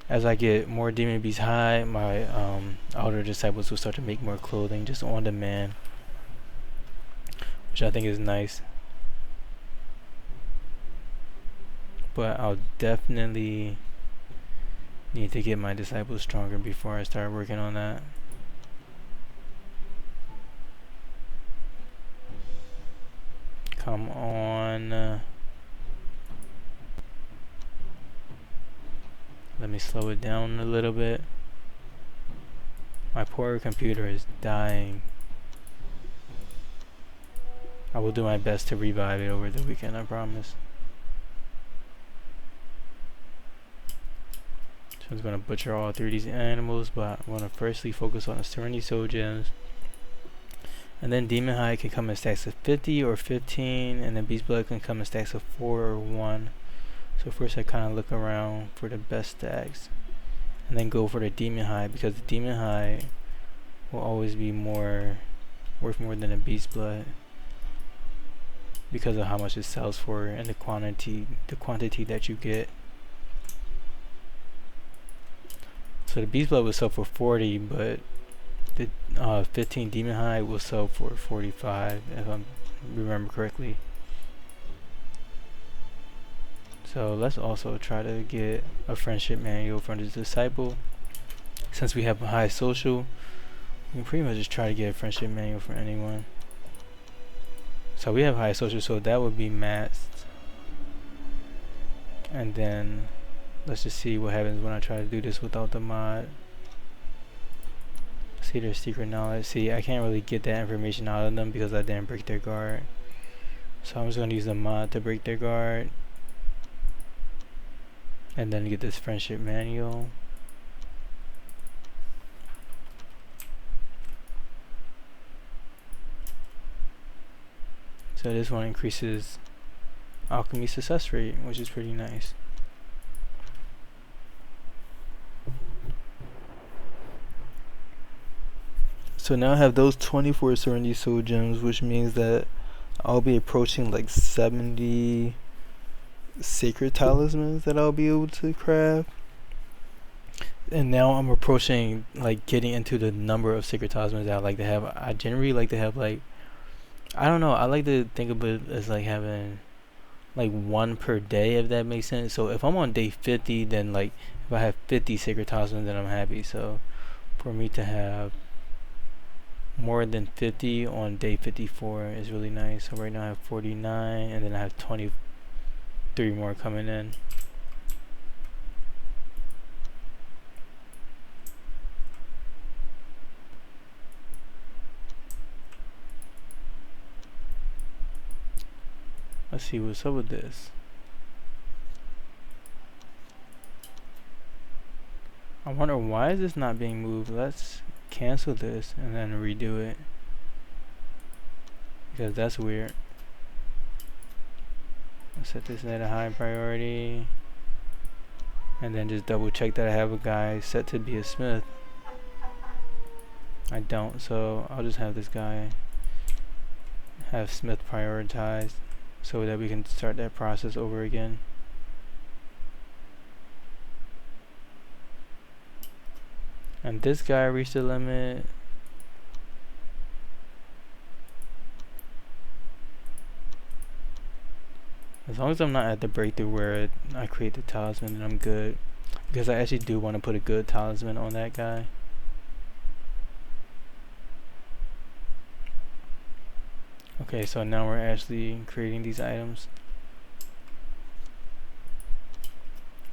as I get more demon beast hide, my outer disciples will start to make more clothing just on demand, which I think is nice. But I'll definitely need to get my disciples stronger before I start working on that. Come on. Let me slow it down a little bit. My poor computer is dying. I will do my best to revive it over the weekend, I promise. So I'm going to butcher all three of these animals, but I'm going to firstly focus on the Serenity Soul Gems. And then Demon Hide can come in stacks of 50 or 15, and then Beast Blood can come in stacks of 4 or 1. So first I kind of look around for the best stacks, and then go for the Demon Hide, because the Demon Hide will always be worth more than a Beast Blood because of how much it sells for and the quantity that you get. So the Beast Blood will sell for 40, but the 15 demon hide will sell for 45 if I remember correctly. So let's also try to get a friendship manual from the disciple. Since we have a high social, we can pretty much just try to get a friendship manual from anyone. So we have high social, so that would be maxed. And then let's just see what happens when I try to do this without the mod. See their secret knowledge. See, I can't really get that information out of them because I didn't break their guard. So I'm just going to use the mod to break their guard. And then get this friendship manual. So this one increases alchemy success rate, which is pretty nice. So now I have those 24 Serenity Soul Gems, which means that I'll be approaching like 70 Sacred Talismans that I'll be able to craft. And now I'm approaching like getting into the number of Sacred Talismans that I like to have. I generally like to have like, I don't know, I like to think of it as like having like one per day, if that makes sense. So if I'm on day 50, then like if I have 50 Sacred Talismans, then I'm happy. So for me to have more than 50 on day 54 is really nice. So right now I have 49, and then I have 23 more coming in. Let's see what's up with this. I wonder why is this not being moved. Let's cancel this and then redo it, because that's weird. I'll set this at a high priority and then just double check that I have a guy set to be a smith. I don't, so I'll just have this guy have smith prioritized so that we can start that process over again. And this guy reached the limit. As long as I'm not at the breakthrough where I create the talisman, then I'm good. Because I actually do want to put a good talisman on that guy. Okay, so now we're actually creating these items.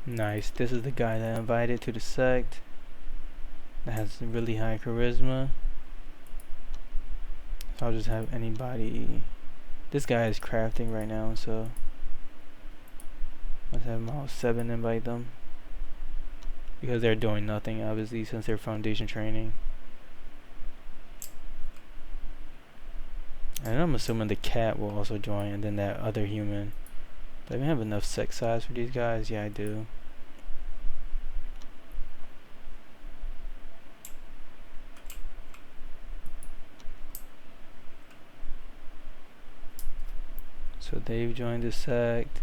Nice. This is the guy that I invited to the sect. That has really high charisma. So I'll just have anybody. This guy is crafting right now, so let's have all 7 invite them. Because they're doing nothing, obviously, since they're foundation training. And I'm assuming the cat will also join, and then that other human. Do I even have enough sect size for these guys? Yeah, I do. So they've joined the sect.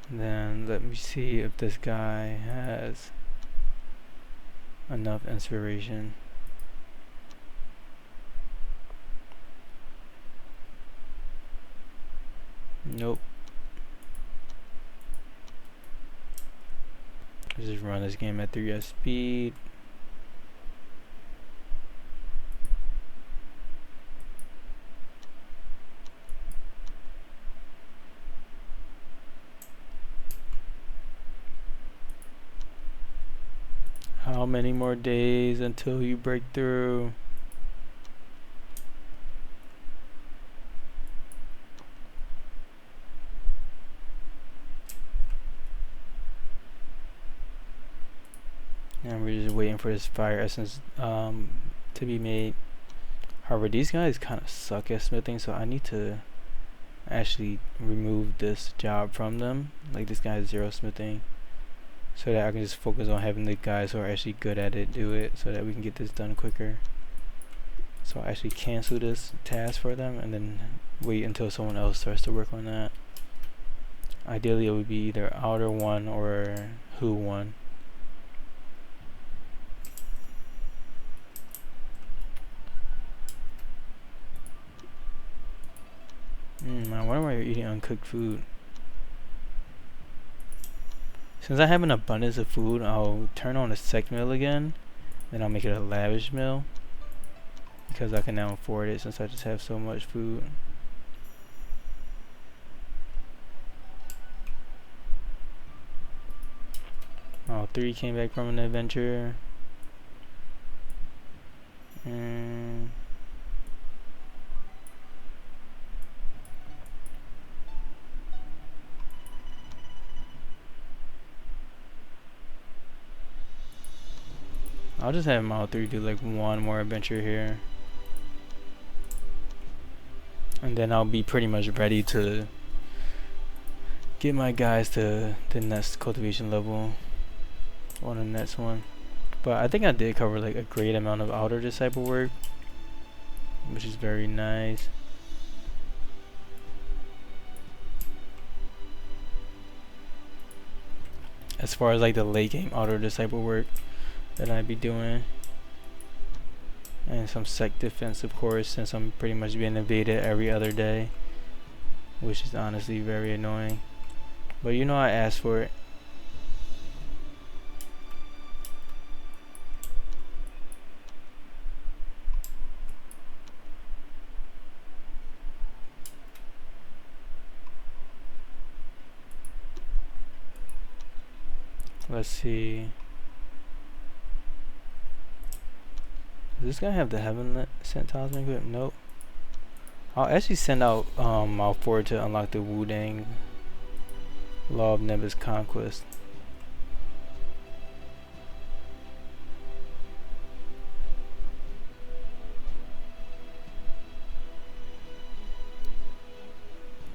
And then let me see if this guy has enough inspiration. Nope. Let's just run this game at 3S speed. How many more days until you break through? And we're just waiting for this fire essence to be made. However, these guys kind of suck at smithing, so I need to actually remove this job from them. Like, this guy is 0 smithing, so that I can just focus on having the guys who are actually good at it do it, so that we can get this done quicker. So I'll actually cancel this task for them and then wait until someone else starts to work on that. Ideally it would be either Outer 1 or Who 1. I wonder why you're eating uncooked food. Since I have an abundance of food, I'll turn on a sect mill again. Then I'll make it a lavish mill. Because I can now afford it since I just have so much food. Oh, 3 came back from an adventure. I'll just have Mile 3 do like one more adventure here. And then I'll be pretty much ready to get my guys to the next cultivation level on the next one. But I think I did cover like a great amount of outer disciple work, which is very nice. As far as like the late game outer disciple work that I'd be doing. And some sect defense, of course, since I'm pretty much being invaded every other day, which is honestly very annoying. But you know I asked for it. Let's see. Does this guy have the heaven sent talisman equipped? Nope. I'll actually send out Mao 4 to unlock the Wudang Law of Nimbus Conquest.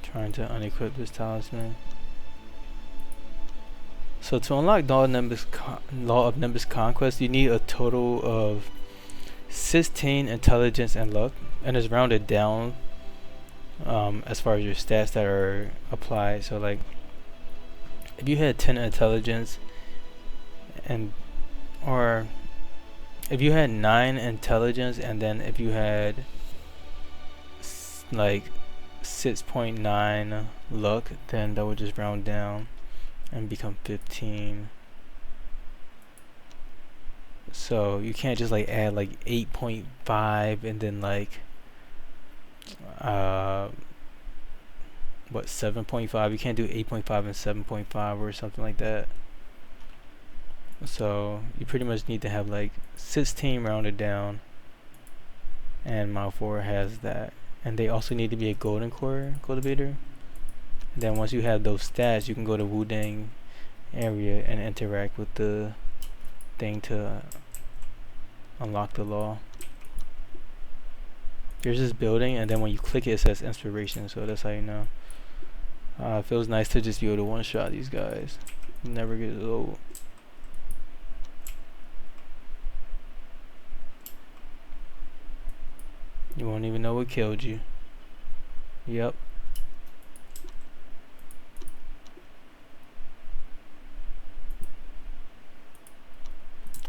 Trying to unequip this talisman. So to unlock Law of Nimbus Conquest, you need a total of 16 intelligence and luck, and it's rounded down as far as your stats that are applied. So like if you had 10 intelligence and or if you had 9 intelligence, and then if you had like 6.9 luck, then that would just round down and become 15. So you can't just like add like 8.5 and then like what, 7.5. You can't do 8.5 and 7.5 or something like that. So you pretty much need to have like 16 rounded down, and Mile 4 has that. And they also need to be a golden core cultivator. And then once you have those stats, you can go to Wudang area and interact with the thing to unlock the law. There's this building, and then when you click it, it says inspiration, so that's how you know. It feels nice to just be able to one-shot these guys. Never gets old. You won't even know what killed you. Yep.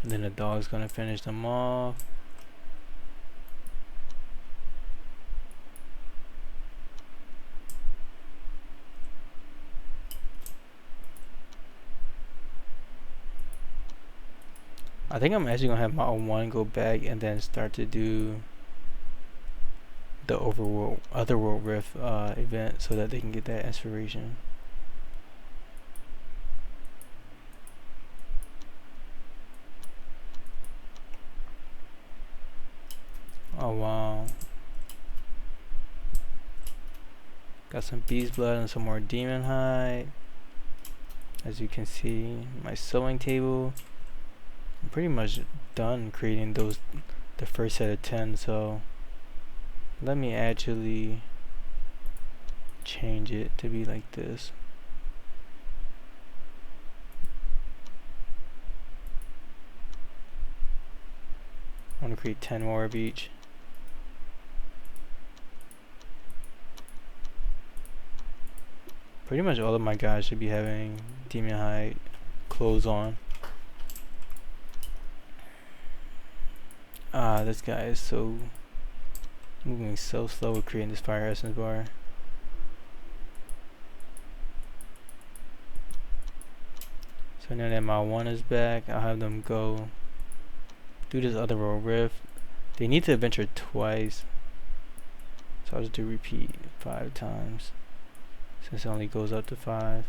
And then the dog's gonna finish them off. I think I'm actually gonna have my own one go back and then start to do the Otherworld Rift event so that they can get that inspiration. Oh wow. Got some beast blood and some more demon hide. As you can see, my sewing table. I'm pretty much done creating the first set of 10, so let me actually change it to be like this. I want to create 10 more of each. Pretty much all of my guys should be having demon hide clothes on. This guy is moving so slow with creating this fire essence bar. So now that my 1 is back, I'll have them go do this other road rift. They need to adventure twice, so I'll just do repeat 5 times since it only goes up to 5.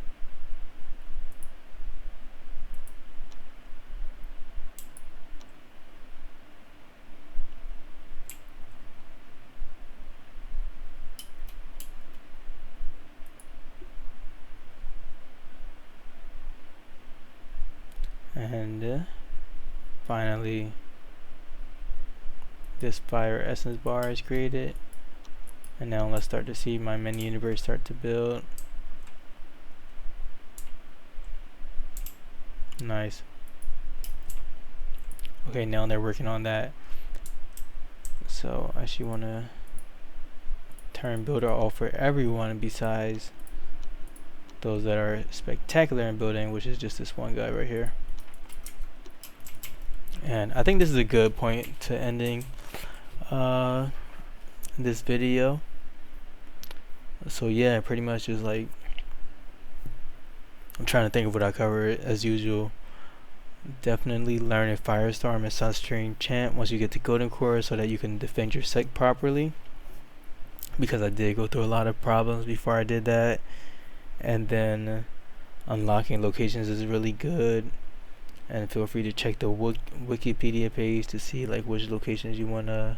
And finally, this fire essence bar is created, and now let's start to see my mini universe start to build. Nice. Okay, now they're working on that, so I actually want to turn builder off for everyone besides those that are spectacular in building, which is just this one guy right here. And I think this is a good point to ending this video. So yeah, pretty much just like, I'm trying to think of what I covered as usual. Definitely learning Firestorm and Sunstream Chant once you get to Golden Core, so that you can defend your sect properly, because I did go through a lot of problems before I did that. And then unlocking locations is really good, and feel free to check the Wikipedia page to see like which locations you want to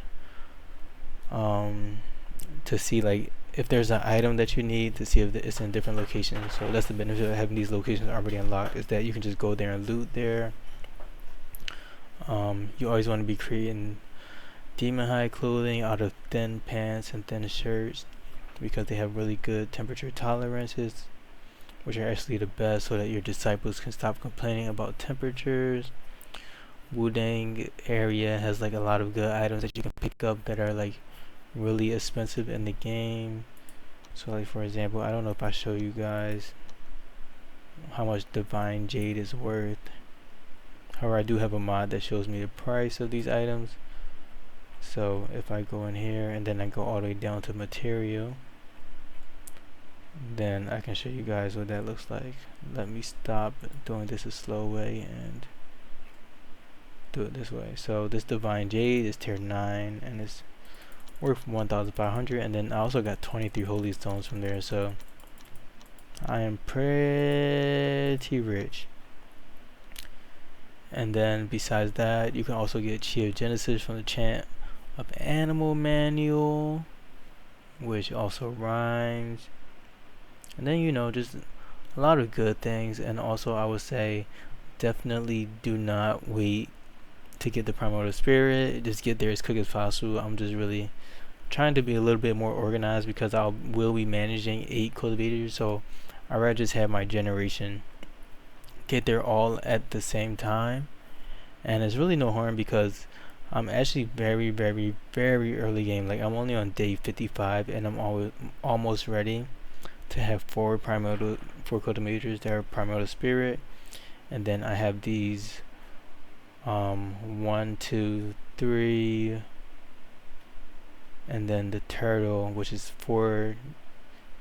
see, like if there's an item that you need, to see if it's in different locations. So that's the benefit of having these locations already unlocked, is that you can just go there and loot there. You always want to be creating demon hide clothing out of thin pants and thin shirts, because they have really good temperature tolerances, which are actually the best, so that your disciples can stop complaining about temperatures. Wudang area has like a lot of good items that you can pick up that are like really expensive in the game. So like for example, I don't know if I show you guys how much divine jade is worth. However, I do have a mod that shows me the price of these items. So if I go in here and then I go all the way down to material, then I can show you guys what that looks like. Let me stop doing this a slow way and do it this way. So this divine jade is tier 9 and it's worth 1,500, and then I also got 23 holy stones from there, so I am pretty rich. And then besides that, you can also get Chi of Genesis from the Chant of Animal Manual, which also rhymes. And then, you know, just a lot of good things. And also I would say definitely do not wait to get the Primordial Spirit. Just get there as quick as possible. I'm just really trying to be a little bit more organized, because I will be managing 8 cultivators, so I'd rather just have my generation get there all at the same time. And it's really no harm, because I'm actually very early game. Like I'm only on day 55 and I'm almost ready to have 4 cultivators that are Primordial Spirit. And then I have these 1, 2, 3, and then the turtle, which is 4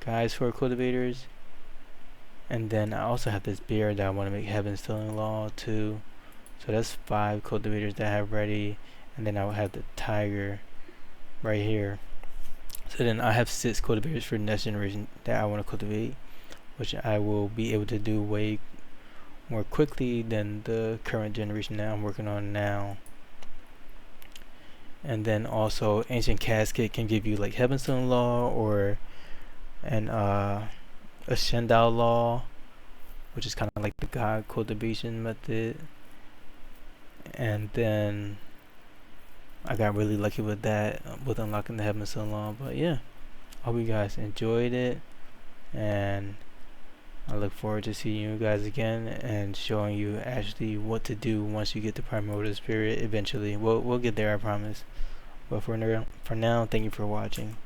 guys for cultivators. And then I also have this bear that I want to make Heaven Stealing Law too. So that's 5 cultivators that I have ready. And then I will have the tiger right here. So then I have 6 cultivators for next generation that I want to cultivate, which I will be able to do way more quickly than the current generation that I'm working on now. And then also Ancient Casket can give you like Heavenstone Law or a Shendao Law, which is kind of like the God cultivation method. And then I got really lucky with that, with unlocking the Heavenstone Law. But yeah, I hope you guys enjoyed it, and I look forward to seeing you guys again and showing you actually what to do once you get the Primordial Spirit eventually. We'll get there, I promise. But for now, thank you for watching.